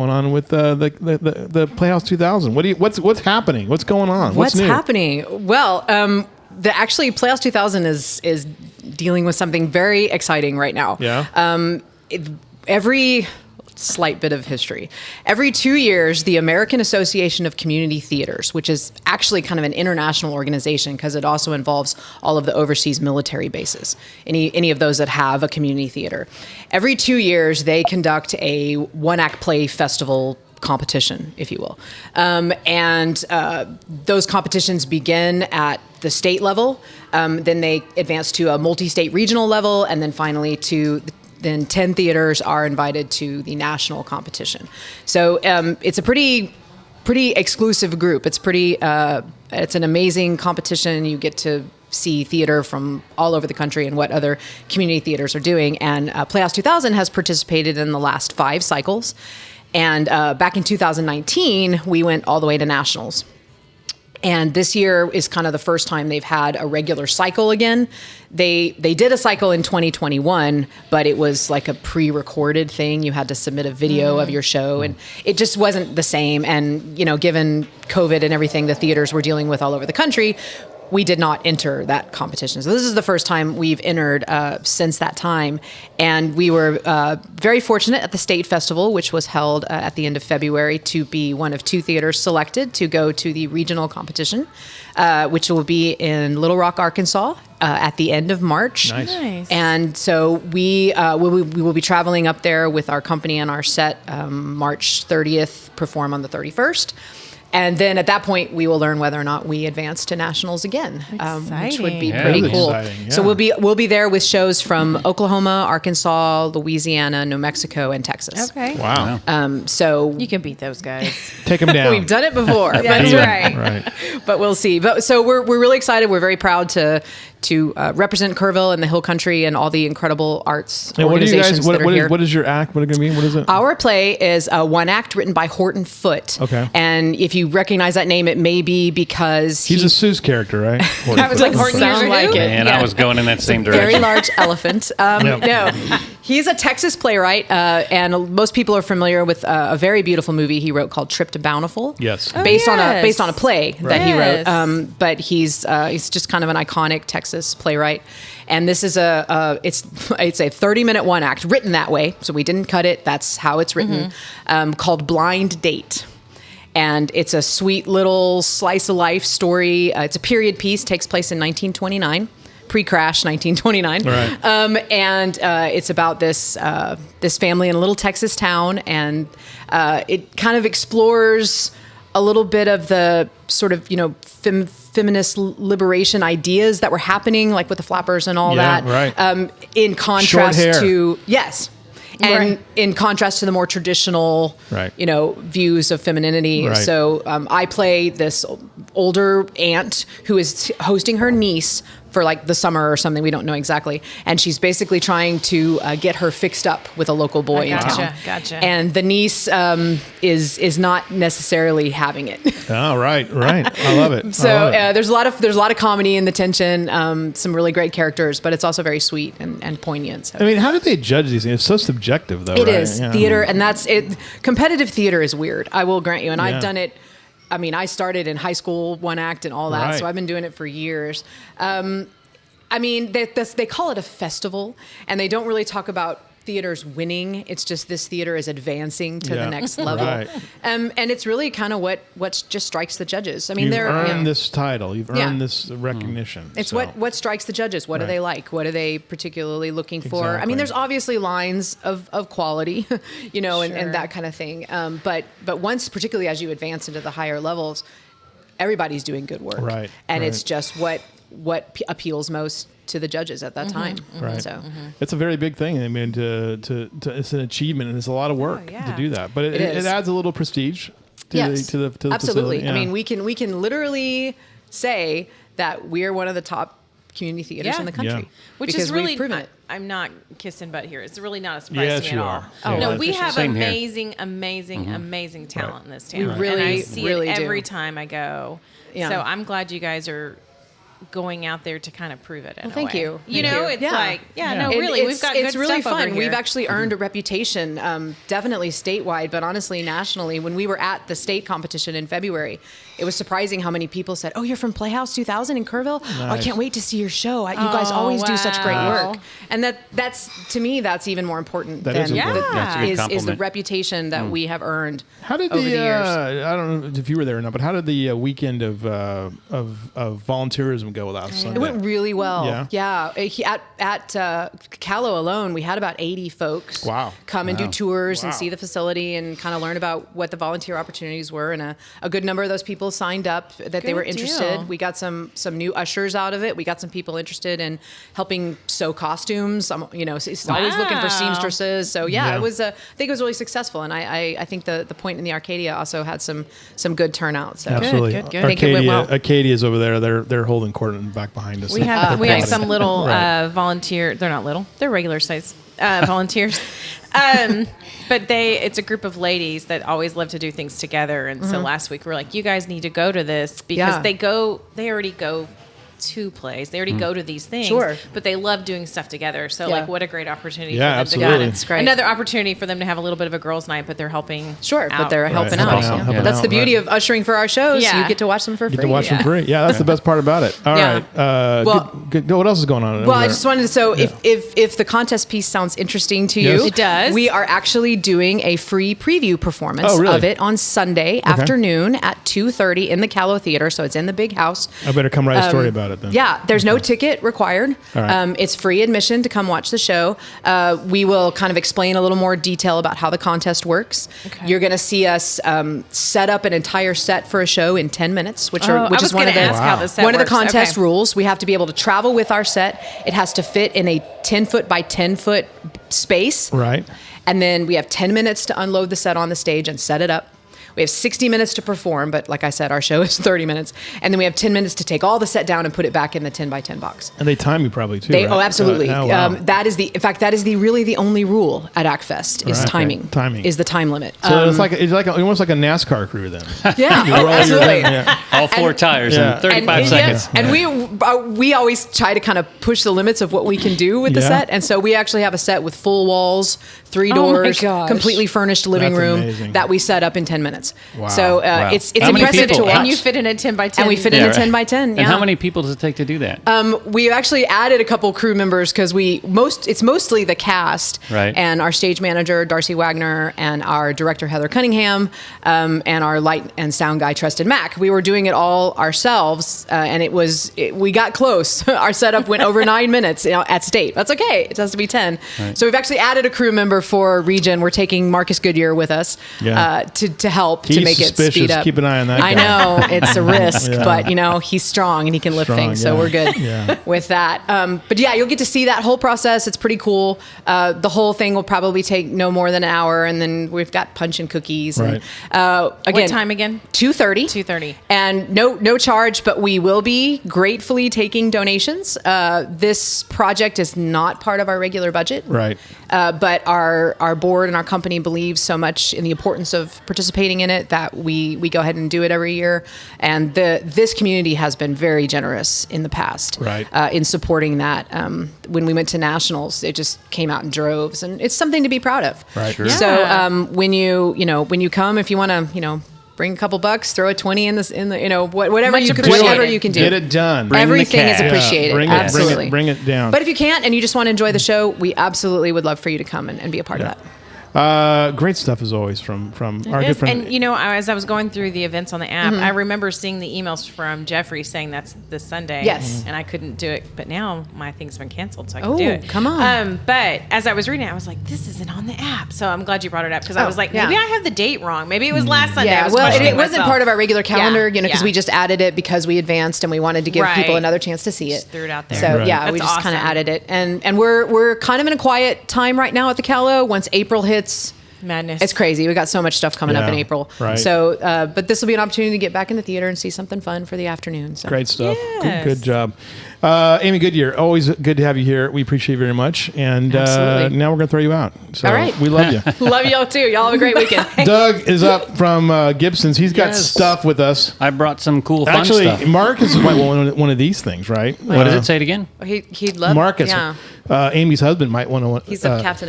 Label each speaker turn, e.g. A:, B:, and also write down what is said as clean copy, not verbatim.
A: going on with the Playhouse 2000? What's happening? What's going on?
B: What's
A: new?
B: happening? Well, actually Playhouse 2000 is dealing with something very exciting right now.
A: Yeah.
B: Every slight bit of history. Every 2 years, the American Association of Community Theaters, which is actually kind of an international organization because it also involves all of the overseas military bases, any of those that have a community theater. Every 2 years, they conduct a one-act play festival competition, if you will. Those competitions begin at the state level, then they advance to a multi-state regional level, and then finally then 10 theaters are invited to the national competition. So it's a pretty exclusive group. It's it's an amazing competition. You get to see theater from all over the country and what other community theaters are doing. And Playhouse 2000 has participated in the last 5 cycles. And back in 2019, we went all the way to nationals. And this year is kind of the first time they've had a regular cycle again. They did a cycle in 2021, but it was like a pre-recorded thing. You had to submit a video of your show, and it just wasn't the same. And, given COVID and everything the theaters were dealing with all over the country, we did not enter that competition. So this is the first time we've entered since that time. And we were very fortunate at the State Festival, which was held at the end of February, to be one of 2 theaters selected to go to the regional competition, which will be in Little Rock, Arkansas, at the end of March.
C: Nice.
B: And so we will be traveling up there with our company and our set March 30th, perform on the 31st. And then at that point, we will learn whether or not we advance to nationals again, which would be pretty cool.
A: Exciting, yeah.
B: So we'll be there with shows from Oklahoma, Arkansas, Louisiana, New Mexico, and Texas.
C: Okay.
A: Wow.
B: So
C: You can beat those guys.
A: Take them down.
B: we've done it before.
C: That's right.
A: Right.
B: But we'll see. So we're really excited. We're very proud to represent Kerrville and the Hill Country and all the incredible arts
A: And
B: organizations that are here.
A: what is your act? What is it going to be? What is it?
B: Our play is a one act written by Horton Foote.
A: Okay.
B: And if you recognize that name, it may be because
A: He's a Seuss character, right?
C: I was like, Horton
B: sound
C: Hears a
B: like
C: Who?
B: it.
D: And I was going in that same
B: very
D: direction.
B: large elephant. No, he's a Texas playwright, and most people are familiar with a very beautiful movie he wrote called Trip to Bountiful.
A: Yes.
C: Oh,
B: based
C: yes.
B: on a play that he
C: Yes.
B: wrote. But he's just kind of an iconic Texas playwright. And this is it's a 30-minute one act written that way. So we didn't cut it. That's how it's written. Called Blind Date. And it's a sweet little slice of life story. It's a period piece, takes place in 1929. Pre-crash 1929.
A: Right.
B: And it's about this family in a little Texas town, and it kind of explores a little bit of the sort of feminist liberation ideas that were happening, like with the flappers and all
A: Yeah,
B: that.
A: right.
B: In contrast
A: Short hair.
B: to and
C: Right.
B: in contrast to the more traditional,
A: Right.
B: views of femininity.
A: Right.
B: So I play this older aunt who is hosting her niece for like the summer or something. We don't know exactly. And she's basically trying to get her fixed up with a local boy in town.
C: Gotcha.
B: And the niece is not necessarily having it.
A: Oh, right. I love it.
B: So there's a lot of comedy in the tension, some really great characters, but it's also very sweet and poignant. So.
A: I mean, how do they judge these things? It's so subjective, though.
B: It
A: right?
B: is
A: Yeah.
B: theater, and that's it. Competitive theater is weird. I will grant you, and
A: Yeah.
B: I've done it. I mean, I started in high school, one act, and all that,
A: Right.
B: so I've been doing it for years. I mean, they call it a festival, and they don't really talk about theaters winning. It's just this theater is advancing to
A: Yeah.
B: the next level,
A: Right.
B: and it's really kind of what just strikes the judges. I mean,
A: You've
B: they're
A: earned this title. You've
B: Yeah.
A: earned this recognition.
B: It's
A: so.
B: what strikes the judges. What do
A: Right.
B: they like? What are they particularly looking for? I
A: Exactly.
B: mean, there's obviously lines of quality,
C: Sure.
B: and that kind of thing. But once, particularly as you advance into the higher levels, everybody's doing good work.
A: Right,
B: And
A: right.
B: it's just what appeals most to the judges at that time.
A: Right.
B: So
A: It's a very big thing. I mean, to it's an achievement, and it's a lot of work
C: Oh, yeah.
A: to do that. But
B: It
A: it
B: is.
A: adds a little prestige to
B: yes,
A: the
B: absolutely.
A: facility.
B: I
A: Yeah.
B: mean, we can literally say that we're one of the top community theaters
C: Yeah.
B: in the country,
A: Yeah.
C: Which
B: because
C: is really,
B: we've proven it.
C: I'm not kissing butt here. It's really not a surprise
A: Yes,
C: to me
A: you
C: at all.
A: are. Oh,
C: no,
A: that's
C: we
A: for sure.
C: have
D: Same here.
C: amazing talent in this town.
B: We really,
C: and I see
B: really
C: it
B: do.
C: every time I go.
B: Yeah.
C: So I'm glad you guys are going out there to kind of prove it. In
B: Well,
C: a
B: thank
C: way.
B: you.
C: You
B: Thank
C: know,
B: you.
C: it's
B: Yeah.
C: like, no,
B: And
C: really, we've got
B: it's
C: good
B: really
C: stuff over
B: fun.
C: here.
B: We've actually earned a reputation, definitely statewide, but honestly nationally. When we were at the state competition in February, it was surprising how many people said, "Oh, you're from Playhouse 2000 in Kerrville? Oh, I can't wait to see your show. You guys always do such great
C: wow.
B: work." And that's to me, that's even more important
A: That
B: than
A: is important.
C: Yeah. That's a
D: good
B: is the
D: compliment.
B: reputation that we have earned
A: How did
B: over the years.
A: I don't know if you were there or not, but how did the weekend of volunteerism go last Sunday?
B: It went really well.
A: Yeah?
B: At Callow alone, we had about 80 folks
A: Wow.
B: come and do
D: Wow.
B: tours and
A: Wow.
B: see the facility and kind of learn about what the volunteer opportunities were. And a good number of those people signed up that they were
C: Good
B: interested.
C: deal.
B: We got some new ushers out of it. We got some people interested in helping sew costumes. It's always looking for
C: Wow.
B: seamstresses. So
A: Yeah.
B: it was. I think it was really successful. And I think the point in the Arcadia also had some good turnout. So
A: Absolutely.
C: good, good.
B: I think it went well.
A: Arcadia's over there. They're holding court in back behind us.
C: We have
A: They're
C: some little
A: Right.
C: volunteer. They're not little. They're regular size volunteers. But it's a group of ladies that always love to do things together. And so last week we were like, you guys need to go to this because
B: Yeah.
C: they already go to plays. They already go to these things.
B: Sure.
C: But they love doing stuff together. So
B: Yeah.
C: like what a great opportunity
A: Yeah,
C: for them
A: absolutely.
C: to go.
B: It's great.
C: Another opportunity for them to have a little bit of a girls' night, but they're helping.
B: Sure, but
C: out.
B: they're helping out.
D: Helping out, helping
B: That's
A: out,
B: the beauty
A: right.
B: of ushering for our shows.
C: Yeah.
B: You get to watch them for
A: Get
B: free.
A: to watch
C: Yeah.
A: them free. Yeah, that's the best part about it. All
B: Yeah.
A: right.
B: Well-
A: good. What else is going on?
B: Well,
A: over
B: I
A: there?
B: just wanted to. So, if the contest piece sounds interesting to
A: Yes.
B: you,
C: It does.
B: We are actually doing a free preview performance
A: Oh, really?
B: of it on Sunday afternoon at 2:30 in the Callow Theater. So it's in the big house.
A: I better come write a story about it then.
B: Yeah, there's no ticket required.
A: All right.
B: It's free admission to come watch the show. We will kind of explain a little more detail about how the contest works.
C: Okay.
B: You're going to see us set up an entire set for a show in 10 minutes, which
C: I
B: is
C: was
B: one
C: going
B: of
C: to
B: the
C: ask how the set
B: one of the
C: works.
B: contest
C: Okay.
B: rules. We have to be able to travel with our set. It has to fit in a 10-foot by 10-foot space.
A: Right.
B: And then we have 10 minutes to unload the set on the stage and set it up. We have 60 minutes to perform, but like I said, our show is 30 minutes. And then we have 10 minutes to take all the set down and put it back in the 10 by 10 box.
A: And they time you probably too.
B: They,
A: right?
B: oh, absolutely.
A: Oh, wow.
B: That is really the only rule at ACFest is
A: Right.
B: timing.
A: Timing.
B: Is the time limit.
A: So it's like almost like a NASCAR crew then.
B: Yeah,
A: You roll your
B: absolutely.
A: thing, yeah.
D: All four tires
A: Yeah.
D: in 35
B: And-
D: seconds.
B: yeah, and we always try to kind of push the limits of what we can do with the
A: Yeah.
B: set. And so we actually have a set with full walls, 3
C: Oh my
B: doors,
C: gosh.
B: completely furnished living
A: That's
B: room
A: amazing.
B: that we set up in 10 minutes.
A: Wow.
B: So
D: Wow.
B: it's
D: How many
B: impressive to
D: people?
B: watch.
C: And you fit in a 10 by 10.
B: And we fit in
D: Yeah,
B: a
D: right.
B: 10 by 10. Yeah.
D: And how many people does it take to do that?
B: We actually added a couple crew members because it's mostly the cast
D: Right.
B: and our stage manager Darcy Wagner and our director Heather Cunningham and our light and sound guy Tristan Mack. We were doing it all ourselves and we got close. Our setup went over 9 minutes at state. That's okay. It has to be 10.
D: Right.
B: So we've actually added a crew member for region. We're taking Marcus Goodyear with us
A: Yeah.
B: to help to
A: He's
B: make it
A: suspicious.
B: speed up.
A: Keep an eye on that
B: I
A: guy.
B: know it's a risk,
A: Yeah.
B: but he's strong and he can lift
A: Strong,
B: things, so
A: yeah.
B: we're good
A: Yeah.
B: with that. But yeah, you'll get to see that whole process. It's pretty cool. The whole thing will probably take no more than an hour, and then we've got punch and cookies.
A: Right.
B: And, again,
C: What time again?
B: 2:30.
C: 2:30.
B: And no charge, but we will be gratefully taking donations. This project is not part of our regular budget.
A: Right.
B: But our board and our company believes so much in the importance of participating in it that we go ahead and do it every year. And this community has been very generous in the past,
A: Right.
B: In supporting that. When we went to nationals, it just came out in droves, and it's something to be proud of.
A: Right. Sure.
B: So
C: Yeah.
B: when you come, if you want to bring a couple bucks, throw a 20 in the whatever
C: Much
B: you can,
C: appreciated.
B: whatever you can do.
A: Get it done.
D: Bring the
B: Everything is
D: cash.
B: appreciated.
A: Bring
B: Absolutely.
A: Bring it down.
B: But if you can't and you just want to enjoy the show, we absolutely would love for you to come and be a part of that.
A: Great stuff as always from our good friend.
C: And as I was going through the events on the app, I remember seeing the emails from Jeffrey saying that's this Sunday.
B: Yes.
C: And I couldn't do it, but now my thing's been canceled, so I can
B: Oh,
C: do it.
B: come on.
C: But as I was reading it, I was like, this isn't on the app. So I'm glad you brought it up because I
B: Oh,
C: was like,
B: yeah.
C: maybe I have the date wrong. Maybe it was last Sunday. I
B: Yeah,
C: was
B: well,
C: questioning
B: it wasn't
C: myself.
B: part of our regular calendar,
C: Yeah,
B: because
C: yeah.
B: we just added it because we advanced and we wanted to give people
C: Right.
B: another chance to see it.
C: Just threw it out there.
B: So
A: Right.
B: yeah, we
C: That's
B: just kind of
C: awesome.
B: added it, and we're kind of in a quiet time right now at the Callow. Once April hits,
C: Madness.
B: It's crazy. We got so much stuff coming up in
A: Yeah,
B: April.
A: right.
B: So, but this will be an opportunity to get back in the theater and see something fun for the afternoon. So.
A: Great stuff.
C: Yes.
A: Good job. Amy Goodyear, always good to have you here. We appreciate you very much. And
B: Absolutely.
A: now we're going to throw you out. So
B: All right.
A: we love you.
B: Love y'all too. Y'all have a great weekend.
A: Doug is up from Gibson's. He's got
D: Yes.
A: stuff with us.
D: I brought some cool fun
A: Actually,
D: stuff.
A: Marcus might want one of these things, right?
D: What does it say it again?
B: He'd love.
A: Marcus,
B: Yeah.
A: Amy's husband, might want to.
B: He's a Captain America.